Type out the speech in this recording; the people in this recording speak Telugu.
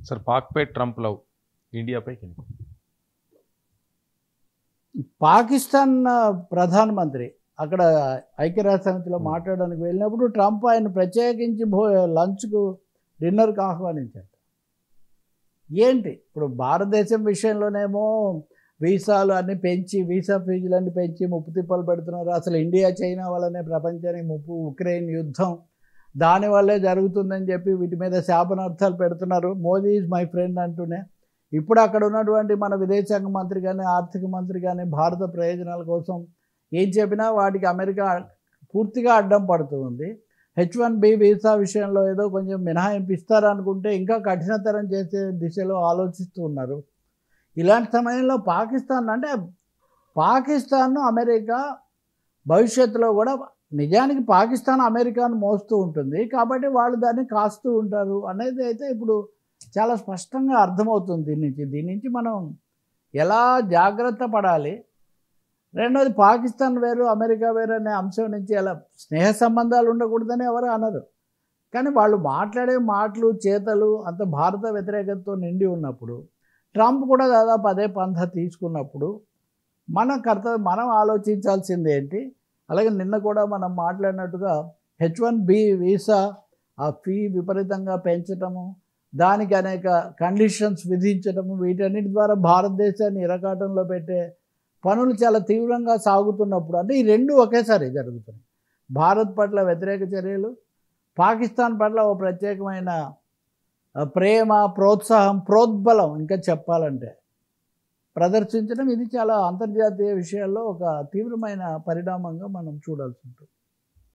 సార్ పాక్పై ట్రంప్ లవ్ ఇండియాపై పాకిస్తాన్ ప్రధానమంత్రి అక్కడ ఐక్యరాజ్య సమితిలో మాట్లాడడానికి వెళ్ళినప్పుడు ట్రంప్ ఆయన ప్రత్యేకించి లంచ్కు డిన్నర్కి ఆహ్వానించారు. ఏంటి ఇప్పుడు భారతదేశం విషయంలోనేమో వీసాలు అన్నీ పెంచి వీసా ఫీజులు అన్నీ పెంచి ముప్పు తిప్పలు పెడుతున్నారు. అసలు ఇండియా చైనా వల్లనే ప్రపంచానికి ముప్పు, ఉక్రెయిన్ యుద్ధం దానివల్లే జరుగుతుందని చెప్పి వీటి మీద శాపనార్థాలు పెడుతున్నారు. మోదీ ఈజ్ మై ఫ్రెండ్ అంటూనే ఇప్పుడు అక్కడ ఉన్నటువంటి మన విదేశాంగ మంత్రి కానీ ఆర్థిక మంత్రి కానీ భారత ప్రయోజనాల కోసం ఏం చెప్పినా వాటికి అమెరికా పూర్తిగా అడ్డం పడుతూ ఉంది. H1B వీసా విషయంలో ఏదో కొంచెం మినహాయింపు ఇస్తారనుకుంటే ఇంకా కఠినతరం చేసే దిశలో ఆలోచిస్తూ ఉన్నారు. ఇలాంటి సమయంలో పాకిస్తాన్ అంటే పాకిస్తాన్ను అమెరికా భవిష్యత్తులో కూడా నిజానికి పాకిస్తాన్ అమెరికాను మోస్తూ ఉంటుంది కాబట్టి వాళ్ళు దాన్ని కాస్తూ ఉంటారు అనేది అయితే ఇప్పుడు చాలా స్పష్టంగా అర్థమవుతుంది. దీని నుంచి మనం ఎలా జాగ్రత్త పడాలి, రెండోది పాకిస్తాన్ వేరు అమెరికా వేరు అనే అంశం నుంచి ఎలా స్నేహ సంబంధాలు ఉండకూడదని ఎవరు అనరు. కానీ వాళ్ళు మాట్లాడే మాటలు చేతలు అంత భారత వ్యతిరేకతతో నిండి ఉన్నప్పుడు ట్రంప్ కూడా దాదాపు అదే పంథ తీసుకున్నప్పుడు మనం ఆలోచించాల్సింది ఏంటి. అలాగే నిన్న కూడా మనం మాట్లాడినట్టుగా H1B వీసా ఆ ఫీ విపరీతంగా పెంచటము, దానికి అనేక కండిషన్స్ విధించటము, వీటన్నిటి ద్వారా భారతదేశాన్ని ఇరకాటంలో పెట్టే పనులు చాలా తీవ్రంగా సాగుతున్నప్పుడు అంటే ఈ రెండు ఒకేసారి జరుగుతున్నాయి. భారత్ పట్ల వ్యతిరేక చర్యలు, పాకిస్తాన్ పట్ల ఒక ప్రత్యేకమైన ప్రేమ, ప్రోత్సాహం, ప్రోద్బలం ఇంకా చెప్పాలంటే ప్రదర్శించడం ఇది చాలా అంతర్జాతీయ విషయాల్లో ఒక తీవ్రమైన పరిణామంగా మనం చూడాల్సి ఉంటుంది.